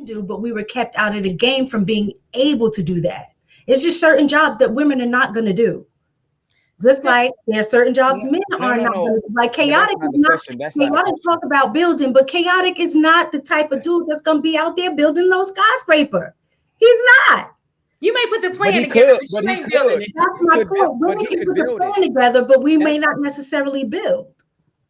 do, but we were kept out of the game from being able to do that. It's just certain jobs that women are not going to do. Just like there are certain jobs men are not going to do. Like But that's chaotic not is the not, question. That's not the chaotic question. talk about building, but chaotic is not the type of dude that's going to be out there building no skyscraper. He's not. You may put the But plan he together, could. but But you he ain't building could. it. That's He my could build. point. But Women he can could put the build it. plan together, but we may That's not necessarily build.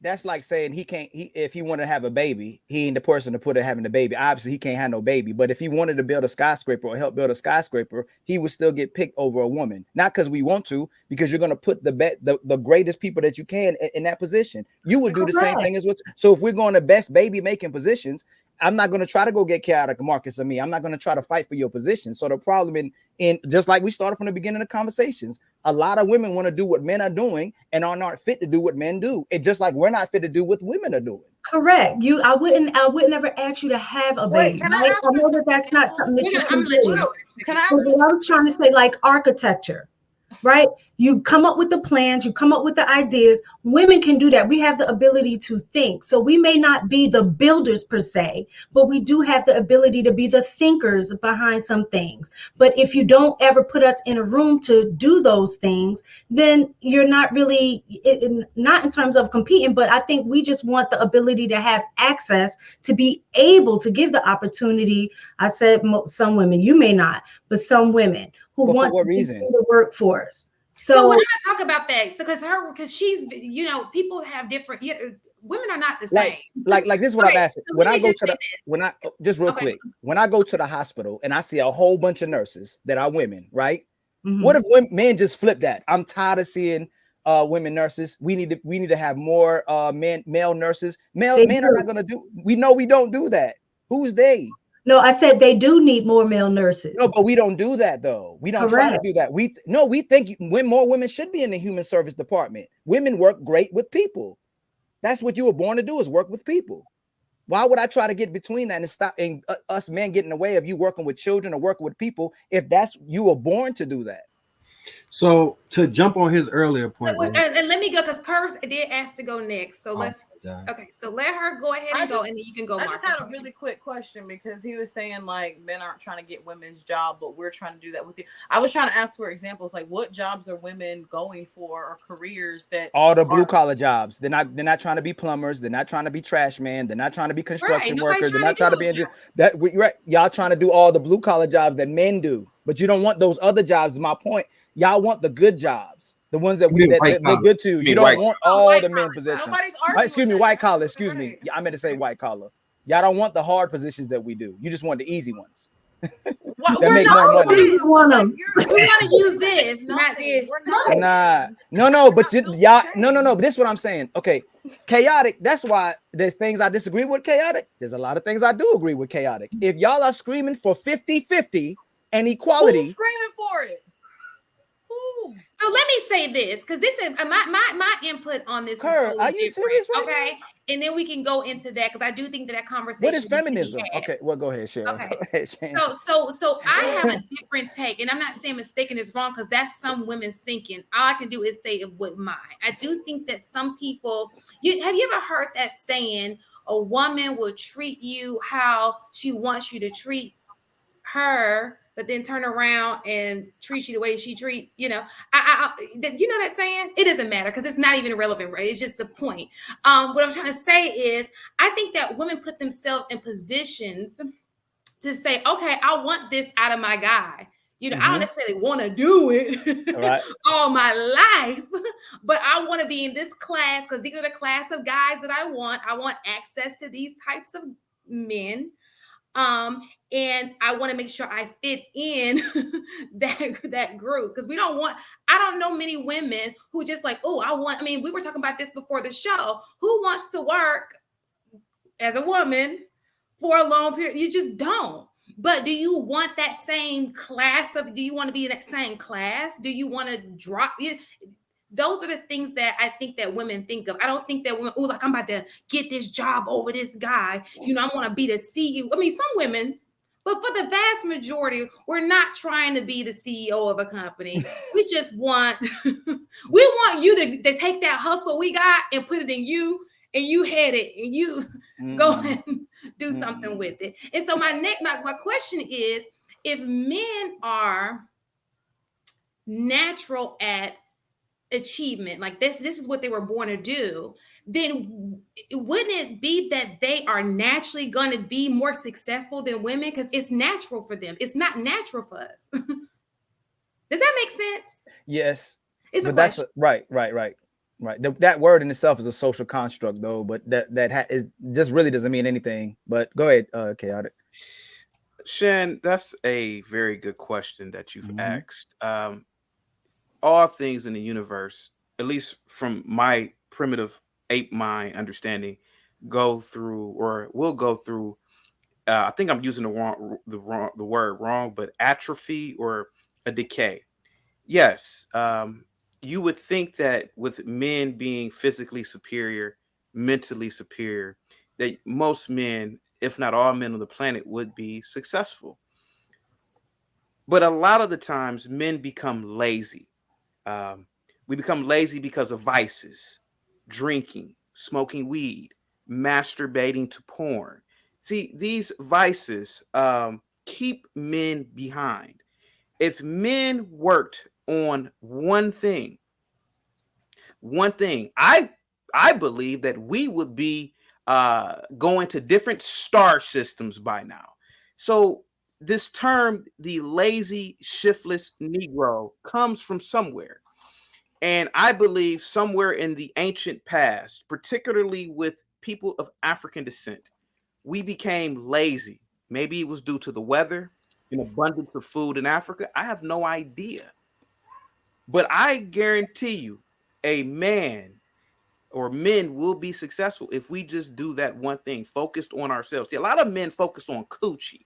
That's like saying he can't. If he wanted to have a baby, he ain't the person to put it having a baby. Obviously, he can't have no baby. But if he wanted to build a skyscraper or help build a skyscraper, he would still get picked over a woman. Not because we want to, because you're gonna put the greatest people that you can in that position. You would do the same thing as what. So if we're going to best baby making positions, I'm not going to try to go get chaotic Marcus or me. I'm not going to try to fight for your position. So the problem in just like we started from the beginning of the conversations, a lot of women want to do what men are doing and are not fit to do what men do. It's just like we're not fit to do what women are doing. Correct. I would never ask you to have a baby. Can I right? ask I for know some that's not something that you I'm can gonna let you do. go. Can I ask So for what I was trying to say, like architecture, right? You come up with the plans, you come up with the ideas. Women can do that. We have the ability to think. So we may not be the builders per se, but we do have the ability to be the thinkers behind some things. But if you don't ever put us in a room to do those things, then you're not really, not in terms of competing, but I think we just want the ability to have access to be able to give the opportunity. I said some women, you may not, but some women who But want for what to be reason? in the workforce. So we're gonna talk about that because she's, people have different. Women are not the same. Like this is what I'm asking. So When I go to the just real quick, when I go to the hospital and I see a whole bunch of nurses that are women, right? Mm-hmm. What if men just flip that? I'm tired of seeing women nurses. We need to have more male nurses. Men are not gonna do. We know we don't do that. Who's they? No, I said they do need more male nurses. No, but we don't do that though. We don't try to do that. We think when more women should be in the human service department. Women work great with people. That's what you were born to do, is work with people. Why would I try to get between that and stop us men getting in the way of you working with children or working with people if that's you were born to do that? So to jump on his earlier point, and let me go because Curse did ask to go next. So so let her go ahead and go, and then you can go. I just had a really quick question because he was saying like men aren't trying to get women's job, but we're trying to do that with you. I was trying to ask for examples, like what jobs are women going for or careers that all the blue collar jobs. They're not trying to be plumbers. They're not trying to be trash man. They're not trying to be construction workers. They're not trying to be y'all trying to do all the blue collar jobs that men do, but you don't want those other jobs. Is my point. Y'all want the good jobs, the ones that they're good to. You don't want all the men positions. Excuse me, white collar. Excuse me. I meant to say white collar. Y'all don't want the hard positions that we do. You just want the easy ones. That make more money. We want to use this, not this. No. But y'all, no. But this is what I'm saying. Okay, chaotic. That's why there's things I disagree with chaotic. There's a lot of things I do agree with chaotic. If y'all are screaming for 50-50 and equality, who's screaming for it? So let me say this, because this is my input on this. Kurt, is totally are you serious right okay, now? And then we can go into that because I do think that conversation. What is feminism? Okay, well, go ahead, Sharon. Okay, go ahead, Sharon. So I have a different take, and I'm not saying mistaken is wrong because that's some women's thinking. All I can do is say what mine. I do think that some people. Have you ever heard that saying? A woman will treat you how she wants you to treat her, but then turn around and treat you the way she treat, you know that saying? It doesn't matter because it's not even relevant, right? It's just the point. What I'm trying to say is I think that women put themselves in positions to say, okay, I want this out of my guy. I don't necessarily want to do it all my life, but I want to be in this class because these are the class of guys that I want. I want access to these types of men. And I want to make sure I fit in that group because I don't know many women who just like, we were talking about this before the show. Who wants to work as a woman for a long period? You just don't. But do you want that same class do you want to be in that same class? Do you want to drop it? Those are the things that I think that women think of. I don't think that women, I'm about to get this job over this guy. I want to be the CEO. I mean, some women, but for the vast majority, we're not trying to be the CEO of a company. We just want, we want you to take that hustle we got and put it in you, and you head it, and you go and do something with it. And so my question is, if men are natural at achievement, like this is what they were born to do, then wouldn't it be that they are naturally going to be more successful than women because it's natural for them? It's not natural for us. Does that make sense? Yes. It's a But that's question. right. That word in itself is a social construct, though. But is just really doesn't mean anything. But go ahead, Chaotic. Shan, that's a very good question that you've asked. All things in the universe, at least from my primitive ape mind understanding, go through or will go through. I think I'm using the word wrong, but atrophy or a decay. Yes, you would think that with men being physically superior, mentally superior, that most men, if not all men on the planet, would be successful. But a lot of the times, men become lazy. Um, we become lazy because of vices, drinking, smoking weed, masturbating to porn. See, these vices keep men behind. If men worked on one thing, I believe that we would be going to different star systems by now. So this term, the lazy, shiftless Negro, comes from somewhere. And I believe somewhere in the ancient past, particularly with people of African descent, we became lazy. Maybe it was due to the weather, an abundance of food in Africa. I have no idea. But I guarantee you, a man or men will be successful if we just do that one thing, focused on ourselves. See, a lot of men focus on coochie.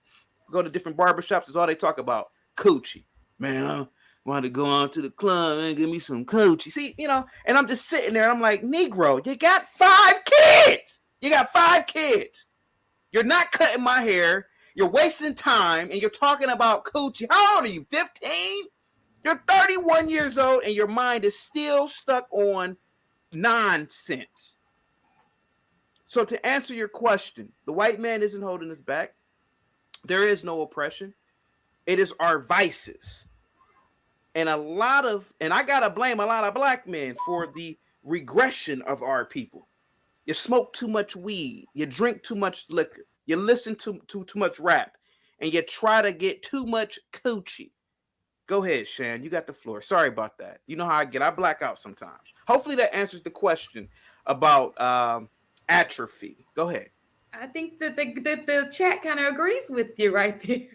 Go to different barbershops, it's all they talk about, coochie. Man, I want to go on to the club and give me some coochie. See, and I'm just sitting there and I'm like, Negro, you got 5 kids. You got 5 kids. You're not cutting my hair. You're wasting time and you're talking about coochie. How old are you, 15? You're 31 years old and your mind is still stuck on nonsense. So to answer your question, the white man isn't holding us back. There is no oppression. It is our vices. And I gotta blame a lot of black men for the regression of our people. You smoke too much weed, you drink too much liquor, you listen to too much rap, and you try to get too much coochie. Go ahead, Shan. You got the floor. Sorry about that. You know how I get. I black out sometimes. Hopefully that answers the question about atrophy. Go ahead. I think that the chat kind of agrees with you right there.